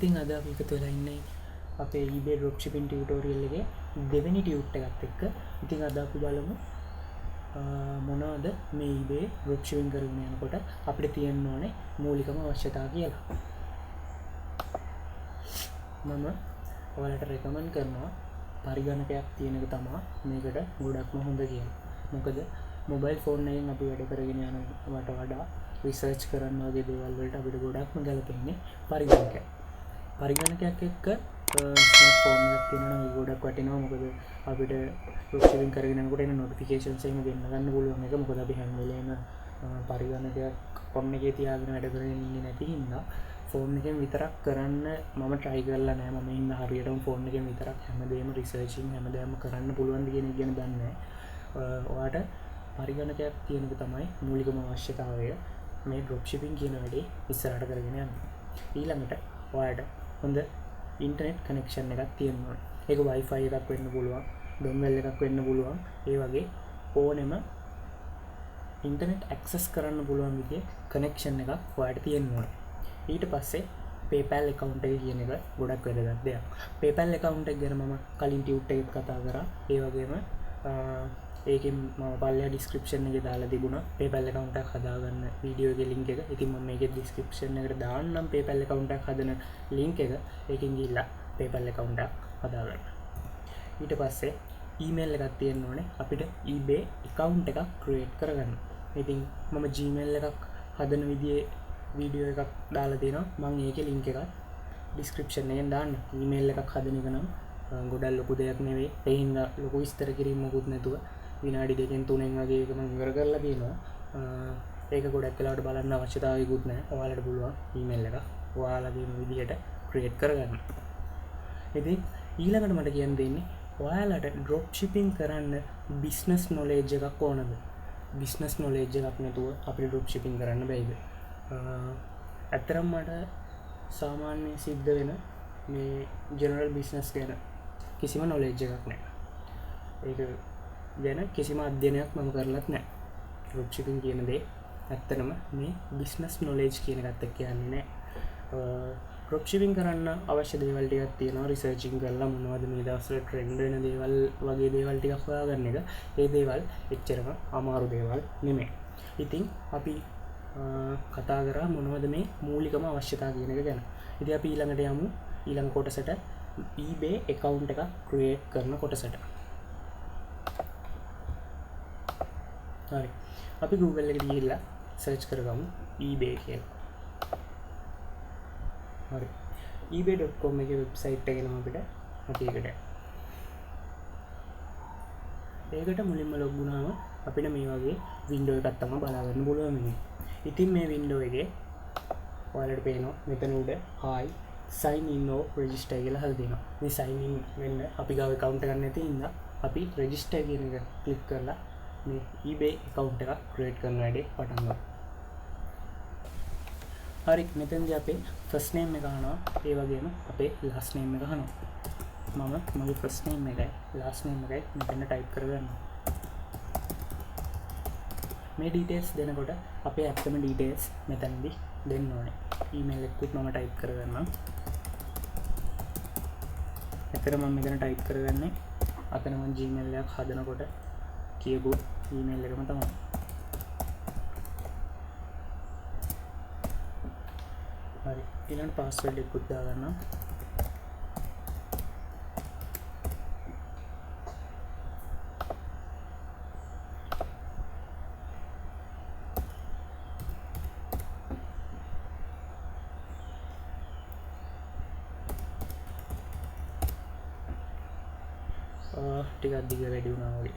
ඉතින් අද අපි එකතු වෙලා ඉන්නේ අපේ eBay dropshipping tutorial එකේ දෙවෙනි ටියුට් එකත් එක්ක. ඉතින් අද අපි බලමු මොනවද මේ eBay dropshipping කරගෙන යනකොට අපිට තියෙන්න ඕනේ මූලිකම අවශ්‍යතා කියලා. මම ඔයාලට රෙකමන්ඩ් කරනවා පරිගණකයක් තියෙන එක තමයි මේකට ගොඩක්ම හොඳ කියලා. මොකද මොබයිල් ෆෝන් එකෙන් අපි වැඩ කරගෙන යනවට වඩා රිසර්ච් කරන්න වගේ දේවල් වලට අපිට ගොඩක්ම ගැලපෙන්නේ පරිගණකයක්. පරිගණකයක් එක්ක ස්මාර්ට් ෆෝන් එකක් තියෙනවා නම් ගොඩක් වටිනවා. මොකද අපිට dropshipping කරගෙන යනකොට එන notifications එහෙම දෙන්න ගන්න පුළුවන් එක. මොකද අපි හැම වෙලේම පරිගණකයක් ෆෝන් එකේ තියාගෙන වැඩ කරගෙන ඉන්නේ නැති හින්දා ෆෝන් එකෙන් විතරක් කරන්න මම try කරලා නැහැ. මම ඉන්න හරියටම ෆෝන් එකෙන් විතරක් හැමදේම රිසර්චින් හැමදේම කරන්න පුළුවන් ද කියන එක ගැන දන්නේ නැහැ. ඔයාට පරිගණකයක් තියෙන එක තමයි මූලිකම අවශ්‍යතාවය මේ dropshipping කියන වැඩේ ඉස්සරහට කරගෙන යන්න. ඊළඟට ඔයාට හොඳ ඉන්ටර්නෙට් කනෙක්ෂන් එකක් තියෙන්න ඕනේ. ඒක Wi-Fi එකක් වෙන්න පුළුවන්, dongle එකක් වෙන්න පුළුවන්. ඒ වගේ ඕනෙම ඉන්ටර්නෙට් ඇක්සස් කරන්න පුළුවන් විදිහේ කනෙක්ෂන් එකක් ඔයාට තියෙන්න ඕනේ. ඊට පස්සේ PayPal account එක කියන එක ගොඩක් වැදගත් දෙයක්. PayPal account එක ගැන මම කලින් ටියුට් එකක කතා කරා. ඒ වගේම ඒකෙන් මම පල්ලෙහා description එකේ දාලා තිබුණා PayPal account එකක් හදාගන්න වීඩියෝ එකේ link එක. ඉතින් මම මේකේ description එකට දාන්නම් PayPal account එකක් හදන link එක. ඒකෙන් ගිහිල්ලා PayPal account එකක් හදාගන්න. ඊට පස්සේ email එකක් තියෙන්න ඕනේ අපිට eBay account එකක් create කරගන්න. ඉතින් මම Gmail එකක් හදන විදිහේ වීඩියෝ එකක් දාලා තියෙනවා. මම ඒකේ link එකක් description එකෙන් දාන්න. email එකක් හදන එක නම් ගොඩක් ලොකු දෙයක් නෙවෙයි. ඒ හින්දා ලොකු විස්තර කිරීම මොකුත් නැතුව විනාඩි 2-3 වගේ එක මම ඉවර කරලා තියෙනවා. ඒක ගොඩක් වෙලාවට බලන්න අවශ්‍යතාවයකුත් නැහැ. ඔයාලට පුළුවන් email එක ඔයාලගේ විදිහට create කරගන්න. ඉතින් ඊළඟට මට කියන්න දෙන්නේ ඔයාලට drop shipping කරන්න business knowledge එකක් ඕනද? business knowledge එකක් නැතුව අපිට drop shipping කරන්න බැයිද? ඇත්තරම් මට සාමාන්‍ය සිද්ධ වෙන මේ general business ගැන කිසිම knowledge එකක් නැහැ. ඒක ගැන කිසිම අධ්‍යයනයක් මම කරලත් නැහැ. dropshipping කියන දේ ඇත්තටම මේ business knowledge කියන එකත් එක්ක යන්නේ නැහැ. dropshipping කරන්න අවශ්‍ය දේවල් ටිකක් තියෙනවා. researching කරලා මොනවද මේ දවස්වල trend වෙන දේවල් වගේ දේවල් ටිකක් හොයාගන්න එක. ඒ දේවල් එච්චරම අමාරු දේවල් නෙමෙයි. ඉතින් අපි කතා කරා මොනවද මේ මූලිකම අවශ්‍යතා කියන එක ගැන. ඉතින් අපි ඊළඟට යමු ඊළඟ කොටසට eBay account එකක් create කරන කොටසට. හරි. අපි Google එකට ගිහිල්ලා search කරගමු eBay කියලා. හරි. ebay.com එකේ website එක එනවා අපිට. අපි ඒකට මුලින්ම log වුණාම අපිට මේ වගේ window එකක් තමයි බලා ගන්න පුළුවන් වෙන්නේ. ඉතින් මේ window එකේ ඔයාලට පේනවා මෙතන උඩ hi sign in or register කියලා හදලා තියෙනවා. මේ sign in වෙන්න අපි ගාව account එකක් නැති හින්දා අපි register කියන එක click කරලා මේ eBay account එකක් create කරන වැඩේ පටන් ගමු. හරි, මෙතනදී අපේ first name එක අහනවා. ඒ වගේම අපේ last name එක අහනවා. මම මගේ first name එකයි last name එකයි මෙතන type කරගන්නවා. මේ details දෙනකොට අපේ ඇත්තම details මෙතනදී දෙන්න ඕනේ. email එකකුත් මම type කරගන්නම්. එතන මම මෙතන type කරගන්නේ අතන මම Gmail එකක් හදනකොට කියපු email එකම තමයි. හරි, ඊළඟ password එකකුත් දාගන්නම්. ටිකක් දිග වැඩි වුණා වගේ.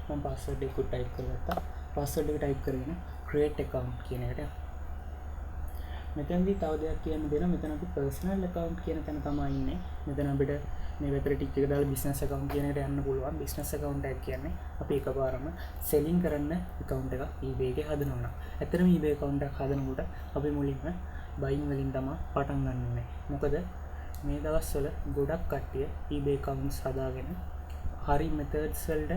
මම password එක type කරගත්තා. password එක type කරගෙන create account කියන එකට යන්න. මෙතනදී තව දෙයක් කියන්න දෙනවා. මෙතන අපි personal account කියන තැන තමයි ඉන්නේ. මෙතන අපිට මේ වෙතර ටික එක දාලා business account කියන එකට යන්න පුළුවන්. business account එක කියන්නේ අපි එකපාරම selling කරන්න account එකක් eBay එකේ හදනවා. ඇත්තටම eBay account එකක් හදනකොට අපි මුලින්ම buying වලින් තමයි පටන් ගන්න ඕනේ. මොකද මේ දවස්වල ගොඩක් කට්ටිය eBay accounts හදාගෙන හරි මෙතඩ්ස් වලට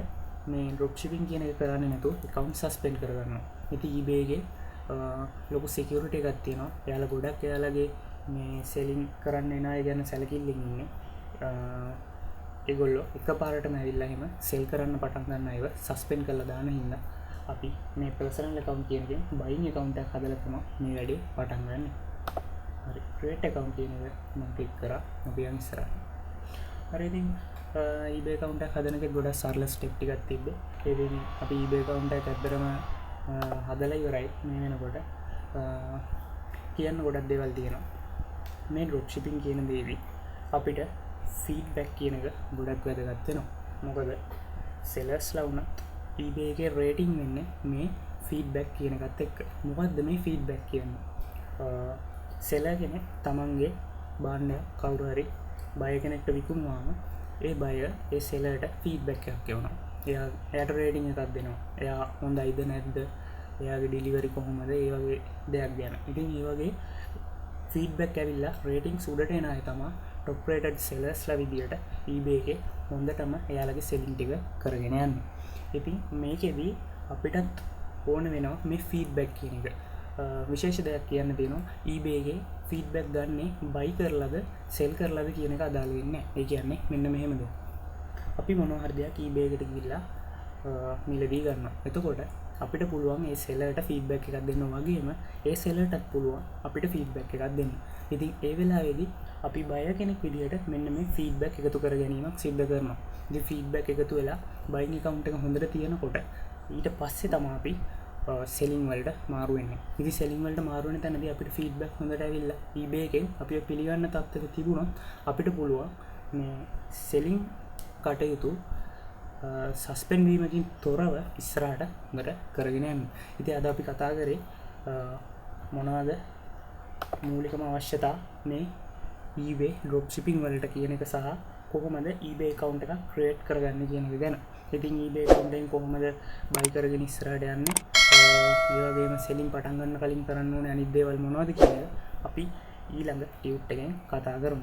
මේ ඩ්‍රොප්ෂිපින් කියන එක කරන්නේ නැතුව account suspend කරගන්නවා. ඉතින් eBay එකේ ලොකු security එකක් තියෙනවා. එයාලා ගොඩක් එයාලගේ මේ selling කරන්න එන අය ගැන සැලකිල්ලෙන් ඉන්නේ. ඒගොල්ලෝ එකපාරටම ඇවිල්ලා එහෙම sell කරන්න පටන් ගන්න අයව suspend කරලා දාන හින්දා අපි මේ personal account කියන එකෙන් buying account එකක් හදලා තමයි මේ වැඩේ පටන් ගන්න. හරි create account කියන එක මම ක්ලික් කරා. අපි යන් ඉස්සරහට. හරි ඉතින් eBay account එකක් හදන එක ගොඩක් සරල step ටිකක් තිබ්බේ. ඒ දෙන්නේ අපි eBay account එකක් ඇත්තටම හදලා ඉවරයි. මේ වෙනකොට කියන්න ගොඩක් දේවල් තියෙනවා. මේ dropshipping කියන දේවි අපිට feedback කියන එක ගොඩක් වැදගත් වෙනවා. මොකද sellers ලා වුණත් eBay එකේ rating වෙන්නේ මේ feedback කියන එකත් එක්ක. මොකද්ද මේ feedback කියන්නේ? seller කෙනෙක් තමන්ගේ භාණ්ඩය කවුරු හරි buyer කෙනෙක්ට විකුණුවාම ඒ buyer ඒ sellerට feedback එකක් එවනවා. එයාට rating එකක් දෙනවා. එයා හොඳයිද නැද්ද? එයාගේ delivery කොහොමද? ඒ වගේ දෙයක් ගැන. ඉතින් මේ වගේ feedback ඇවිල්ලා ratings උඩට එන අය තමයි top rated sellers ලා විදියට eBay එකේ හොඳටම එයාලගේ selling ටික කරගෙන යන්නේ. ඉතින් මේකෙදි අපිටත් ඕන වෙනවා මේ feedback කියන එක. විශේෂ දෙයක් කියන්න තියෙනවා eBay එකේ feedback ගන්නේ buy කරලාද sell කරලාද කියන එක අදාළ වෙන්නේ නැහැ. ඒ කියන්නේ මෙන්න මෙහෙමද. අපි මොනවා හරි දෙයක් eBay එකට ගිහිල්ලා මිලදී ගන්නවා. එතකොට අපිට පුළුවන් ඒ sellerට feedback එකක් දෙන්න වගේම ඒ sellerටත් පුළුවන් අපිට feedback එකක් දෙන්න. ඉතින් ඒ වෙලාවේදී අපි buyer කෙනෙක් විදිහට මෙන්න මේ feedback එකතු කර ගැනීමක් සිද්ධ කරනවා. ඉතින් feedback එකතු වෙලා buying account එක හොඳට තියෙනකොට ඊට පස්සේ තමයි අපි selling වලට මාරු වෙන්නේ. ඉතින් selling වලට මාරු වෙන තැනදී අපිට feedback හොඳට ඇවිල්ලා eBay එකෙන් අපිව පිළිගන්න තත්ත්වෙක තිබුණොත් අපිට පුළුවන් මේ selling කටයුතු සස්පෙන්ඩ් වීමකින් තොරව ඉස්සරහට හොඳට කරගෙන යන්න. ඉතින් අද අපි කතා කරේ මොනවද මූලිකම අවශ්‍යතා මේ eBay dropshipping වලට කියන එක සහ කොහොමද eBay account එකක් create කරගන්නේ කියන එක ගැන. ඉතින් eBay account එකෙන් කොහොමද buy කරගෙන ඉස්සරහට යන්නේ? ඒ වගේම selling පටන් ගන්න කලින් කරන්න ඕනේ අනිත් දේවල් මොනවද කියන එක අපි ඊළඟ ටියුට් එකෙන් කතා කරමු.